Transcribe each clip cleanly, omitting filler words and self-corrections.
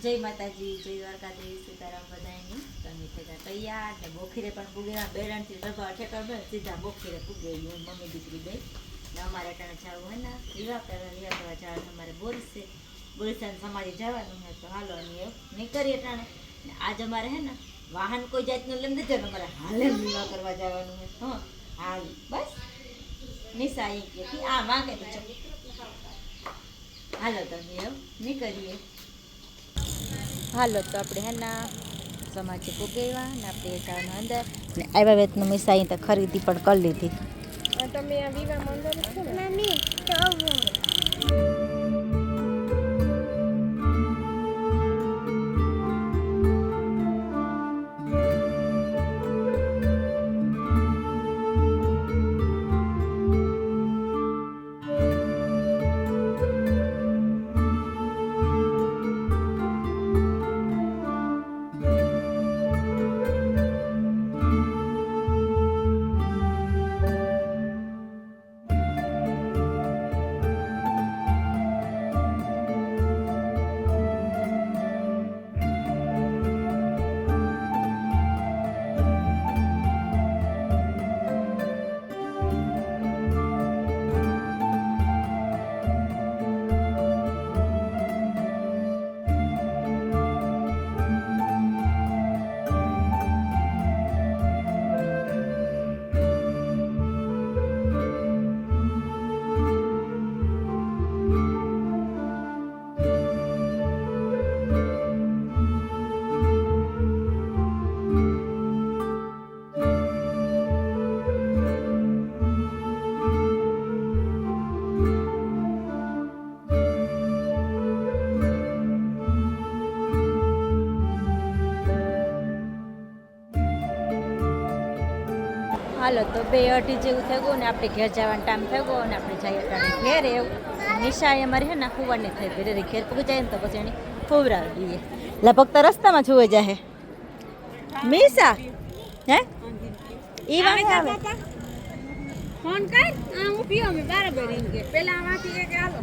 જય માતાજી, જય દ્વારકાધીશ, સીતારામ બધાયની તમે થયા તૈયાર ને બોખીરે પણ પૂગેલા બેરણથી સભા ઠેકર બે સીધા બોખીરે પૂગે હું મમ્મી દીકરી બે ને અમારે ટાણે જવું હે ને વિવાહ કરવા જવાનું અમારે બોલશે બોલસાને સમાધિ જવાનું હે તો હાલો ને એવું નહીં કરીએ ટાણે ને આજ અમારે હે ને વાહન કોઈ જાતનું લઈને નથી જવાનું, અમારે હાલે વિવાહ કરવા જવાનું હે. હા હાલ બસ નિશા એ કે આ માંગે તો હાલો તમે એવું નહીં કરીએ. હાલો તો આપણે હે ને સમાજે પૂગેવા ને આપણે જવાનું અંદર ને આવ્યા વેતનું મિસા અહીં તો ખરીદી પણ કરી લીધી. તમે આ વિવાહ મંડળ છો ને મમ્મી તો હાલો તો 2:30 જેવું થઈ ગયું ને આપણે ઘેર જવાનો ટાઈમ થઈ ગયો ને આપણે જઈએ ત્યારે ઘેર એવું નિશા અમારે હે ને ખુવાની થઈ ઘરે ઘેર પૂગી જાય ને તો પછી એની ખોવરાવી દઈએ લગભગ તો રસ્તામાં જોવે જાય મિશા હે ઈ વાંહે આવે ફોન કર આ હું પીઓ મે બરાબર એમ કે પેલા આમાંથી કે હાલો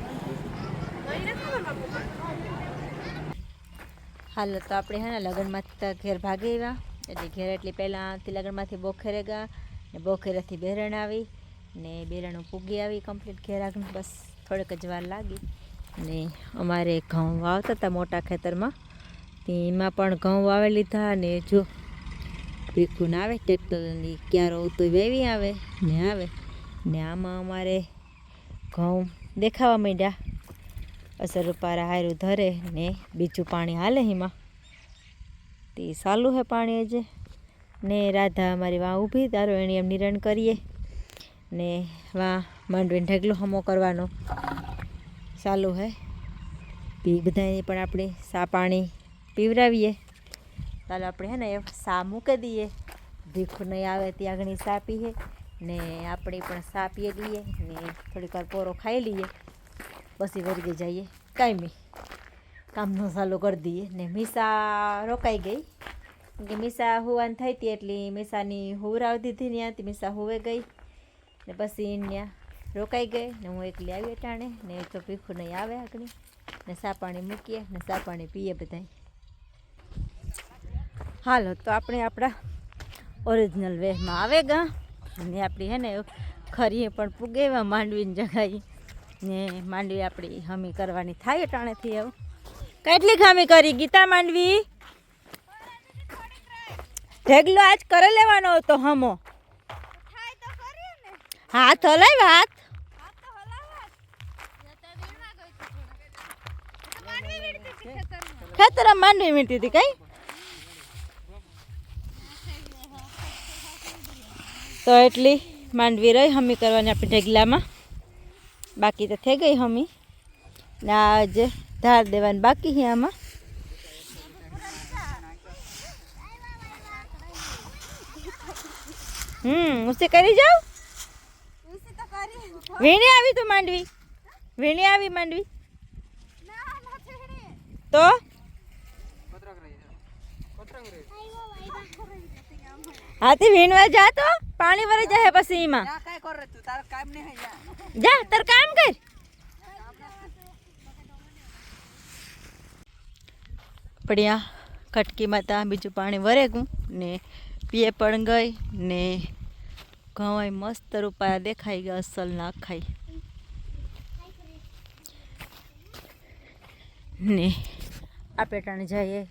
હાલો તો આપણે હે ને લગ્નમાંથી તો ઘેર ભાગી આવ્યા એટલે ઘેર એટલી પહેલાંથી લગ્નમાંથી બોખેરે ગયા ને બોખેરેથી બેરણ આવી ને બેરણું પૂગી આવી કમ્પ્લીટ ઘેર આગળ બસ થોડીક જ વાર લાગી ને અમારે ઘઉં વાવતા હતા મોટા ખેતરમાં એમાં પણ ઘઉં વાવી લીધા ને જો ભીખું આવે ટ્રેક્ટરની ક્યારો તો વેવી આવે ને આમાં અમારે ઘઉં દેખાવા માંડ્યા અસર રૂપારા હારું ધરે ને બીજું પાણી હાલે એમાં તે સાલું હે પાણી અજે ને રાધા અમારી વાં ઊભી તારો એની એમ નિરણ કરીએ ને વાં માંડવીને ઢગલો હમો કરવાનો ચાલુ હે પી બધાને પણ આપણે સા પાણી પીવરાવીએ ચાલો આપણે હે ને સા મૂકી દઈએ ભીખું નહીં આવે ત્યાં ઘણી સા પીએ ને આપણે પણ સા પીએ લઈએ ને થોડીક વાર પોરો ખાઈ લઈએ પછી વર્ગે જઈએ કાંઈ કામનો ચાલુ કરી દઈએ ને મીસા રોકાઈ ગઈ કે મીસા હોવાની થઈ હતી એટલે મીસાની હુવરાવી દીધી ત્યાંથી મીસા હોવે ગઈ ને પછી ત્યાં રોકાઈ ગઈ ને હું એકલી આવી ટાણે ને તો ભીખું નહીં આવે આગળ ને સા પાણી મૂકીએ ને સા પાણી પીએ બધાય. હાલો તો આપણે આપણા ઓરિજિનલ વેમાં આવે ગા ને આપણી હે ને ખરીએ પણ પૂગેવા માંડવીની જગાઈ ને માંડવી આપણી હમી કરવાની થાય ટાણેથી હવે કેટલી ખામી કરી ગીતા માંડવી ઢેગલો આજ કરે લેવાનો હતો હમો હાથ હલાવ હાથ ખેતરમાં માંડવી મીઠી હતી કઈ તો એટલી માંડવી રહી હમી કરવાની આપણે ઢેગલામાં બાકી તો થઈ ગઈ હમી ને આજે ધાર દેવાની બાકી છે આમાં ઉસે કરી જાવ વીણી આવી તું માંડવી વીણી આવી માંડવી તો હાથી વીણવા જા તો પાણી વરે જાય પછી એમાં જા તાર કામ કર આપણે આ કટકીમાં ત્યાં બીજું પાણી વરે ગયું ને પીએ પણ ગઈ ને ઘઉં મસ્ત રૂપા દેખાઈ ગયા અસલ નાખાઈ ને આપણે ટાણે જઈએ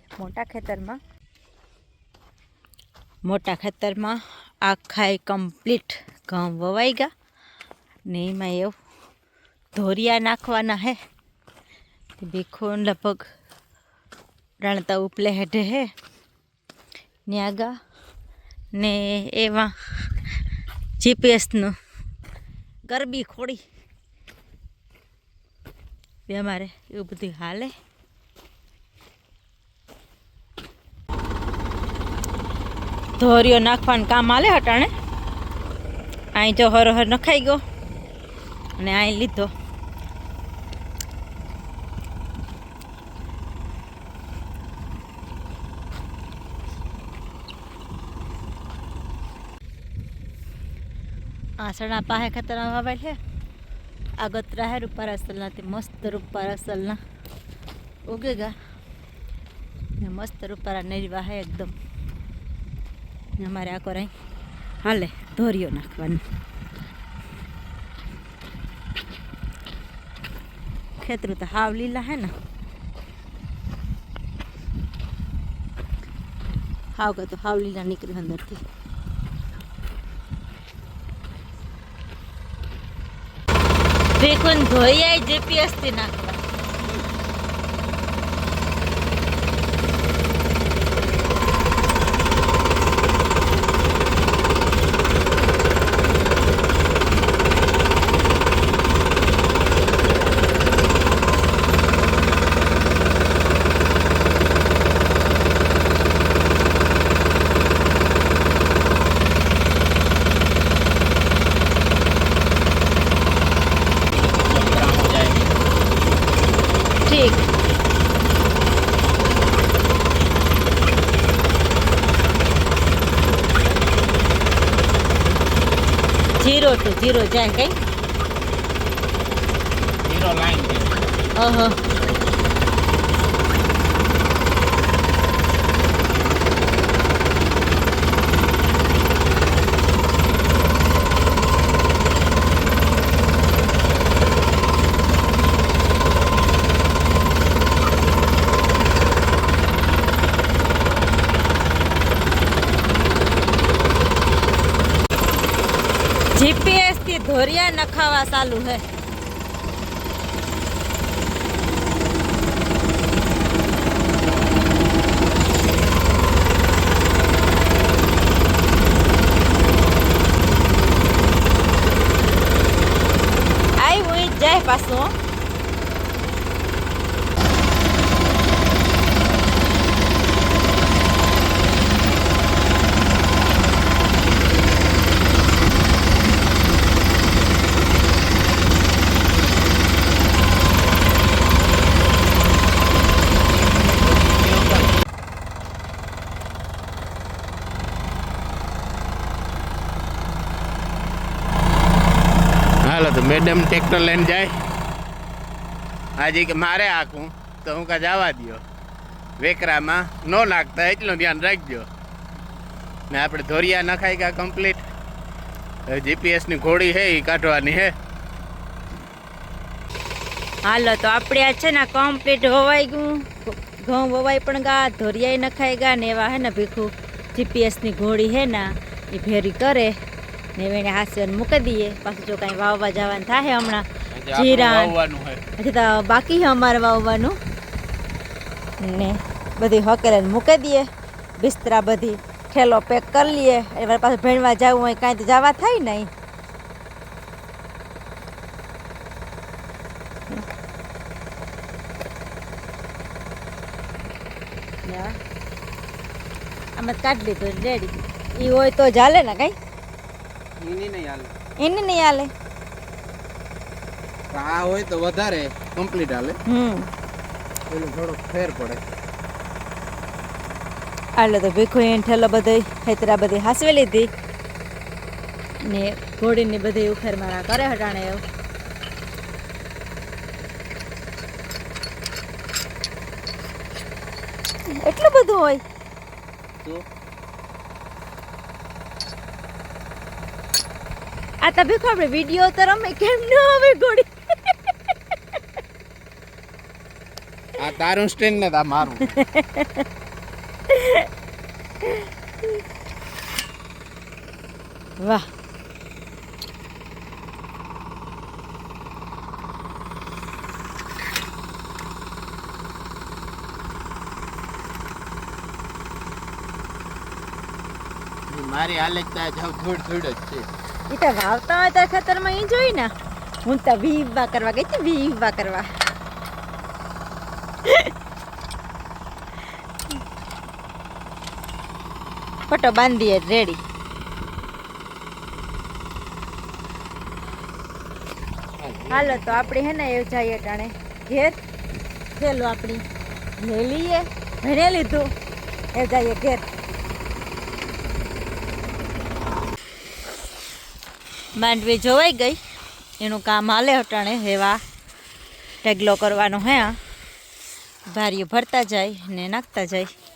મોટા ખેતરમાં આખાય કમ્પ્લીટ ઘઉં વવાઈ ગયા ને એમાં એવું ધોરિયા નાખવાના હે ભીખું લગભગ રણતા ઉપલે હેઠે હે ન્યાગા ને એમાં જીપીએસનું ગરબી ખોડી બે અમારે એવું બધું હાલે ધોરિયો નાખવાનું કામ હાલે હટાણે અહીં જો હર નખાઈ ગયો અને અહીં લીધો આસણા પાસે ખેતરમાં વાવેલ છે આગતરા હે રૂપાર અસલના તે મસ્ત રૂપાર અસલના ઉગેગા ને મસ્ત રૂપારા નરીવા હે એકદમ અમારે આખો રાઈ હાલે ધોરિયો નાખવાનું ખેતરું તો હાવ લીલા હે ને હાવ કે તો હાવ લીલા નીકળ્યું અંદરથી ભેખુન ધોઈ આઈ જીપીએસ થી નાખવા ठीक 0 to 0 જાય કઈ 0 લાઈન છે ઓહો जीपीएस થી ધોરિયા નખાવા ચાલુ હે આઈ હું જાય પાછો હાલો તો મેડમ ટ્રેક્ટર લઈને જાય આજે કે મારે આખું તો હું કા જવા દો વેકરામાં ન નાખતા એટલું ધ્યાન રાખજો ને આપણે ધોરિયા નખાઈ ગયા કમ્પ્લીટ જીપીએસની ઘોડી છે એ કાઢવાની છે હાલો તો આપણે આ છે ને કમ્પ્લીટ હોવાઈ ગયું ઘઉં વવાઈ પણ ગયા ધોરિયાય નખાઈ ગયા ને એવા હે ને ભીખું જીપીએસની ઘોડી હે ને એ ભેરી કરે ને એને હાસ્યન મૂકી દઈએ પાછું જો કાંઈ વાવવા જવાનું થાય હમણાં જીરા હજી તો બાકી છે અમારે વાવવાનું ને બધી હકેલે મૂકી દઈએ બિસ્તરા બધી ઠેલો પેક કરી લઈએ એবার પાછું ભેણવા જવું હોય કાંઈ તો જવા થાય નહીં આમાં કાઢી લીધું રેડી એ હોય તો ચાલે ને કાંઈ એની નહીં હાલે એને નહીં હાલે આ હોય તો વધારે કમ્પ્લીટ હાલે પેલું થોડોક ફેર પડે હાલો તો ભીખું એને ઠેલો બધી ખેતરા બધી હાસવી લીધી ને ઘોડીની બધી ઉખેર મારા કરે હટાણે એવું એટલું બધું હોય આ તો ભીખો આપણે વિડીયો તો રમે કેમ ન આવે ગોળી આ તારું સ્ટેન્ડ ને તા મારું વાહ મારી હાલત તો જાવ થોડ જ છે એ તો વાવતા હોય તો ખેતરમાં ઈ જોઈ ને હું તો વીવા કરવા ગઈ હતી વીવા કરવા ફોટો બાંધીએ રેડી હાલો તો આપણે હે ને એવું જઈએ ટાણે ઘેર થેલું આપણી લઈ લઈએ ભણી લીધું એ જઈએ ઘેર માંડવી જોવાઈ ગઈ એનું કામ હાલે હટાણે હેવા ઢગલો કરવાનો હે ભારીઓ ભરતા જાય ને નાખતા જાય